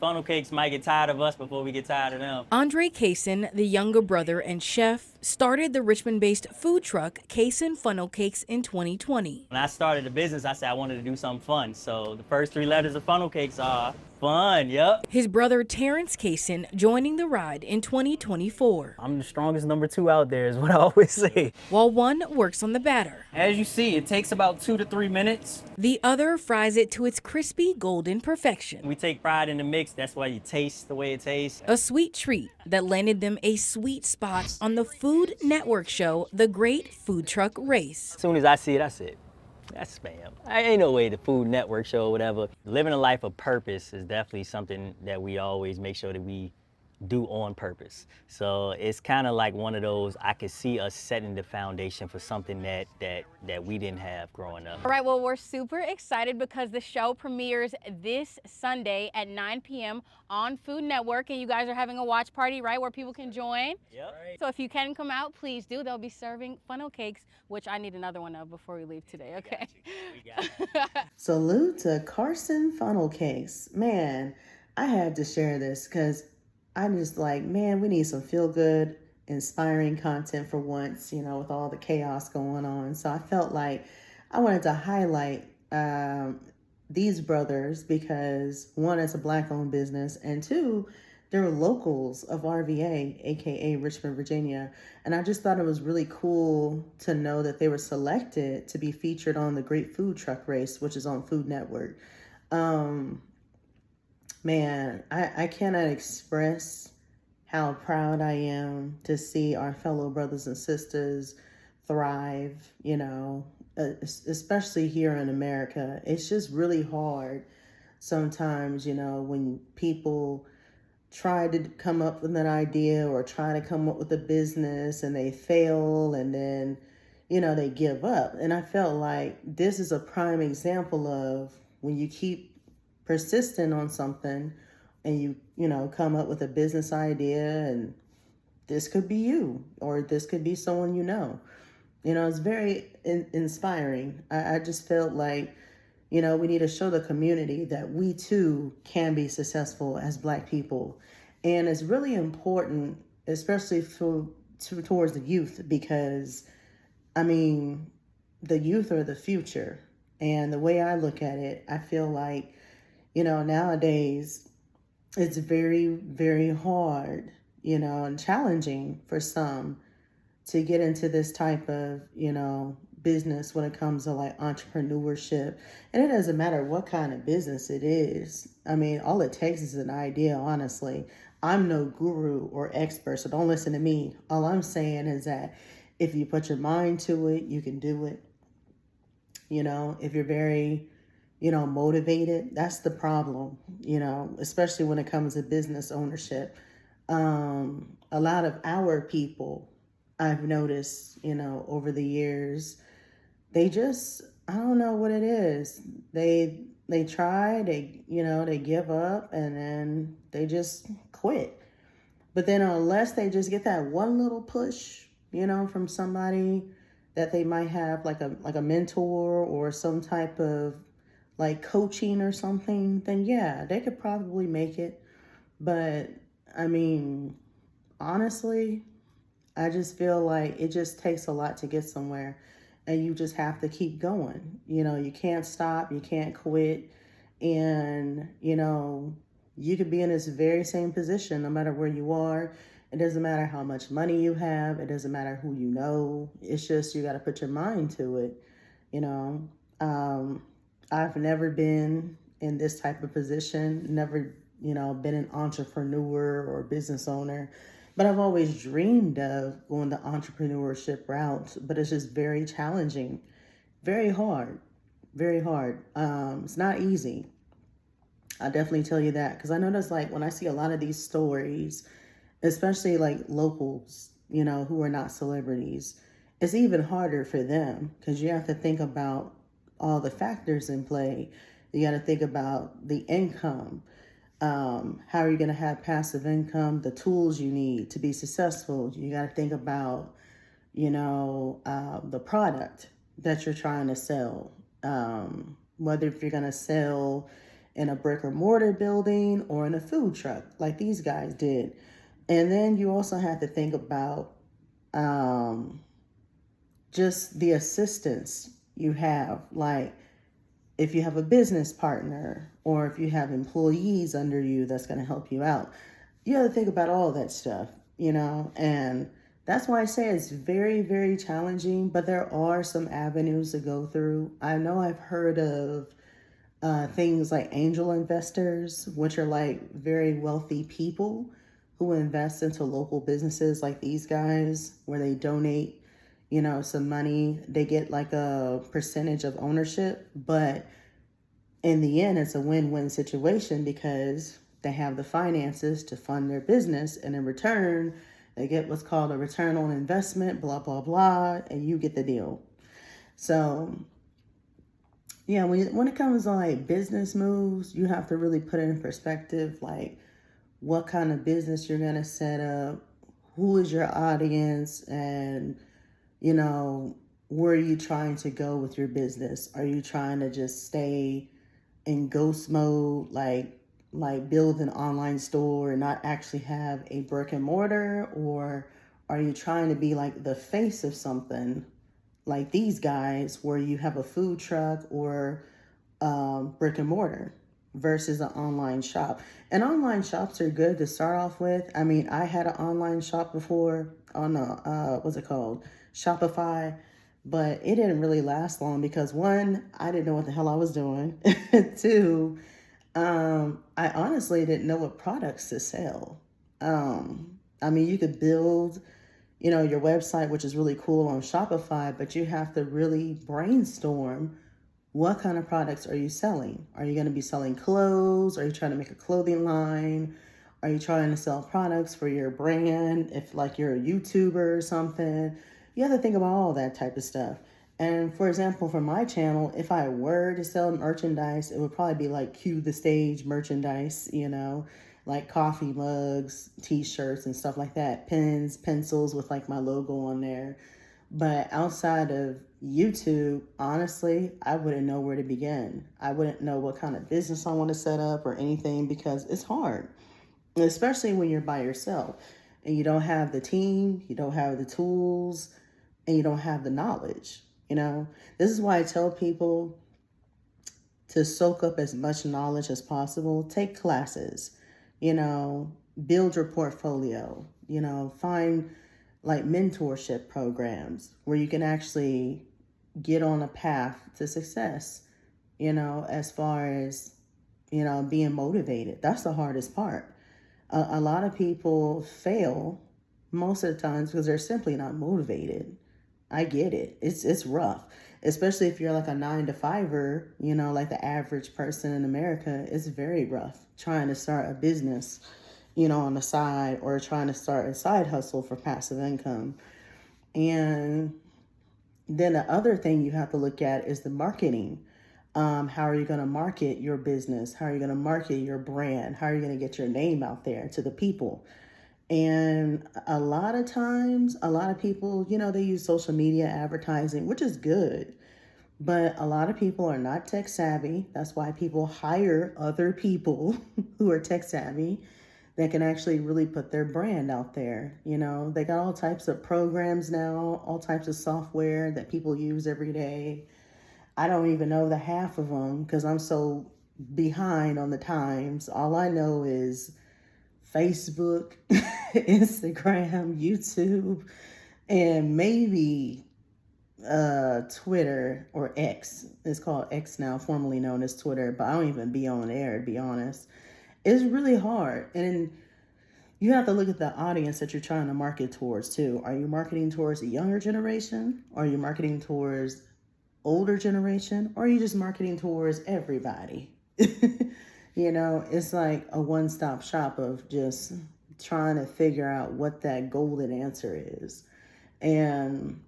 Funnel cakes might get tired of us before we get tired of them. Andre Cason, the younger brother and chef, started the Richmond-based food truck Cason Funnel Cakes in 2020. When I started the business, I said I wanted to do something fun. So the first three letters of funnel cakes are fun, yep. His brother Terrence Cason joining the ride in 2024. I'm the strongest number 2 out there is what I always say. While one works on the batter, As you see, it takes about 2 to 3 minutes. the other fries it to its crispy golden perfection. We take pride in the mix. That's why you taste the way it tastes. A sweet treat that landed them a sweet spot on the Food Network show, The Great Food Truck Race. As soon as I see it, I said, that's spam. I ain't no way the Food Network show or whatever. Living a life of purpose is definitely something that we always make sure that we do on purpose. So it's kind of like one of those, I could see us setting the foundation for something that we didn't have growing up. All right, well, we're super excited because the show premieres this Sunday at 9 p.m. on Food Network, and you guys are having a watch party, right, where people can join? Yep. So if you can come out, please do. They'll be serving funnel cakes, which I need another one of before we leave today, okay? We got you. Salute to Cason Funnel Cakes. Man, I had to share this because I'm just like, man, we need some feel-good, inspiring content for once, with all the chaos going on. So I felt like I wanted to highlight these brothers because, one, it's a Black-owned business, and two, they're locals of RVA, aka Richmond, Virginia. And I just thought it was really cool to know that they were selected to be featured on the Great Food Truck Race, which is on Food Network. Man, I cannot express how proud I am to see our fellow brothers and sisters thrive, especially here in America. It's just really hard sometimes, when people try to come up with an idea or try to come up with a business and they fail and then, they give up. And I felt like this is a prime example of when you keep persistent on something and you come up with a business idea, and this could be you or this could be someone it's very inspiring. I just felt like we need to show the community that we too can be successful as Black people. And it's really important, especially towards the youth, because the youth are the future. And the way I look at it, I feel like nowadays it's very, very hard, and challenging for some to get into this type of, business when it comes to like entrepreneurship. And it doesn't matter what kind of business it is. All it takes is an idea, honestly. I'm no guru or expert, so don't listen to me. All I'm saying is that if you put your mind to it, you can do it. If you're very motivated, that's the problem, especially when it comes to business ownership. A lot of our people, I've noticed, over the years, they just, I don't know what it is. They try, they give up, and then they just quit. But then unless they just get that one little push, from somebody that they might have like a mentor or some type of like coaching or something, then yeah, they could probably make it. But honestly, I just feel like it just takes a lot to get somewhere, and you just have to keep going. You can't stop, you can't quit. And, you could be in this very same position no matter where you are. It doesn't matter how much money you have. It doesn't matter who you know. It's just you got to put your mind to it, I've never been in this type of position, never, been an entrepreneur or business owner, but I've always dreamed of going the entrepreneurship route, but it's just very challenging, very hard, very hard. It's not easy. I definitely tell you that, because I notice like when I see a lot of these stories, especially like locals, who are not celebrities, it's even harder for them because you have to think about all the factors in play. You got to think about the income. How are you going to have passive income? The tools you need to be successful. You got to think about, the product that you're trying to sell. Whether if you're going to sell in a brick or mortar building or in a food truck like these guys did. And then you also have to think about um, just the assistance you have. Like if you have a business partner or if you have employees under you that's going to help you out, you have to think about all that stuff, and that's why I say it's very, very challenging, but there are some avenues to go through. I know I've heard of things like angel investors, which are like very wealthy people who invest into local businesses like these guys, where they donate, some money. They get like a percentage of ownership, but in the end, it's a win-win situation because they have the finances to fund their business, and in return, they get what's called a return on investment, blah, blah, blah, and you get the deal. So yeah, when it comes to like business moves, you have to really put it in perspective, like what kind of business you're gonna set up, who is your audience, and where are you trying to go with your business? Are you trying to just stay in ghost mode, like build an online store and not actually have a brick and mortar, or are you trying to be like the face of something like these guys, where you have a food truck or brick and mortar versus an online shop? And online shops are good to start off with. I mean, I had an online shop before on what's it called? Shopify, but it didn't really last long because one, I didn't know what the hell I was doing. Two, I honestly didn't know what products to sell. I mean, you could build your website, which is really cool on Shopify, but you have to really brainstorm what kind of products are you selling? Are you going to be selling clothes? Are you trying to make a clothing line? Are you trying to sell products for your brand? If like you're a YouTuber or something, you have to think about all that type of stuff. And for example, for my channel, if I were to sell merchandise, it would probably be like cue the stage merchandise, like coffee mugs, t-shirts and stuff like that, pens, pencils with like my logo on there. But outside of YouTube, honestly, I wouldn't know where to begin. I wouldn't know what kind of business I want to set up or anything because it's hard, especially when you're by yourself and you don't have the team, you don't have the tools, and you don't have the knowledge. This is why I tell people to soak up as much knowledge as possible. Take classes, build your portfolio, find like mentorship programs where you can actually get on a path to success, as far as, being motivated. That's the hardest part. A lot of people fail most of the times because they're simply not motivated. I get it. It's rough, especially if you're like a 9-to-5er, like the average person in America. It's very rough trying to start a business, on the side, or trying to start a side hustle for passive income. And then the other thing you have to look at is the marketing. How are you going to market your business? How are you going to market your brand? How are you going to get your name out there to the people? And a lot of times, a lot of people, they use social media advertising, which is good. But a lot of people are not tech savvy. That's why people hire other people who are tech savvy that can actually really put their brand out there. They got all types of programs now, all types of software that people use every day. I don't even know the half of them because I'm so behind on the times. All I know is Facebook, Instagram, YouTube, and maybe Twitter, or X. It's called X now, formerly known as Twitter, but I don't even be on there, to be honest. It's really hard. And you have to look at the audience that you're trying to market towards too. Are you marketing towards a younger generation? Are you marketing towards older generation? Or are you just marketing towards everybody? It's like a one-stop shop of just trying to figure out what that golden answer is. And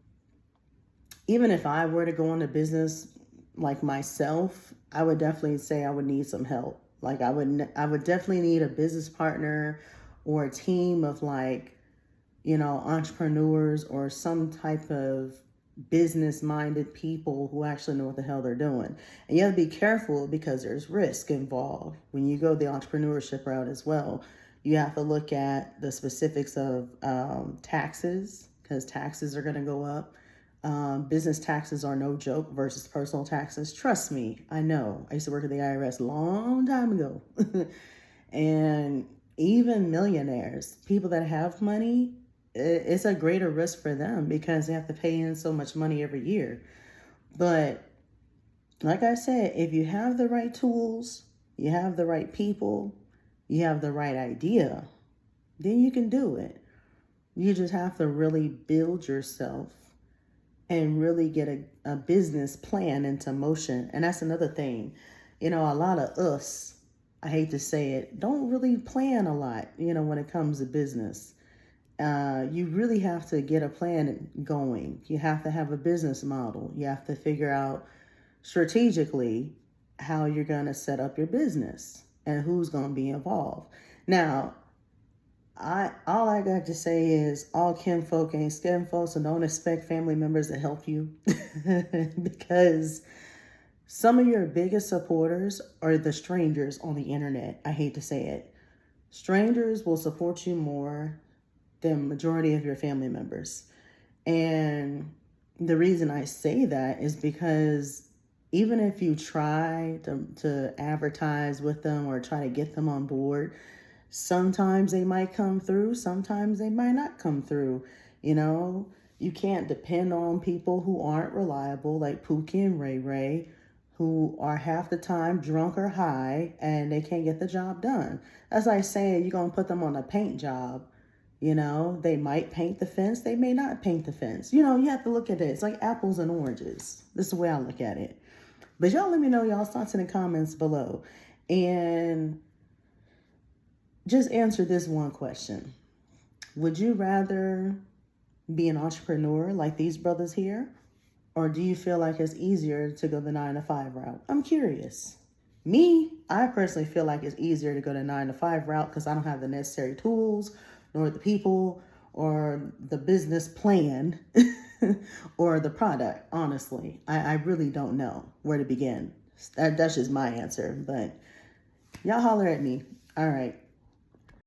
even if I were to go into business like myself, I would definitely say I would need some help. Like I would definitely need a business partner or a team of like, entrepreneurs or some type of business-minded people who actually know what the hell they're doing. And you have to be careful because there's risk involved. When you go the entrepreneurship route as well, you have to look at the specifics of taxes, because taxes are going to go up. Business taxes are no joke versus personal taxes. Trust me, I know. I used to work at the IRS a long time ago. And even millionaires, people that have money, it's a greater risk for them because they have to pay in so much money every year. But like I said, if you have the right tools, you have the right people, you have the right idea, then you can do it. You just have to really build yourself and really get a business plan into motion. And that's another thing. A lot of us, I hate to say it, don't really plan a lot, when it comes to business. You really have to get a plan going. You have to have a business model. You have to figure out strategically how you're going to set up your business and who's going to be involved. Now, all I got to say is all kinfolk ain't skinfolk, so don't expect family members to help you because some of your biggest supporters are the strangers on the internet. I hate to say it. Strangers will support you more than majority of your family members. And the reason I say that is because even if you try to advertise with them or try to get them on board, sometimes they might come through, sometimes they might not come through. You can't depend on people who aren't reliable, like Pookie and Ray Ray, who are half the time drunk or high and they can't get the job done. That's like saying you're going to put them on a paint job. They might paint the fence, they may not paint the fence. You have to look at it. It's like apples and oranges. This is the way I look at it. But y'all let me know y'all's thoughts in the comments below. And just answer this one question. Would you rather be an entrepreneur like these brothers here? Or do you feel like it's easier to go the 9-to-5 route? I'm curious. I personally feel like it's easier to go the 9-to-5 route because I don't have the necessary tools, nor the people, or the business plan, or the product. Honestly, I really don't know where to begin. That's just my answer. But y'all holler at me. All right.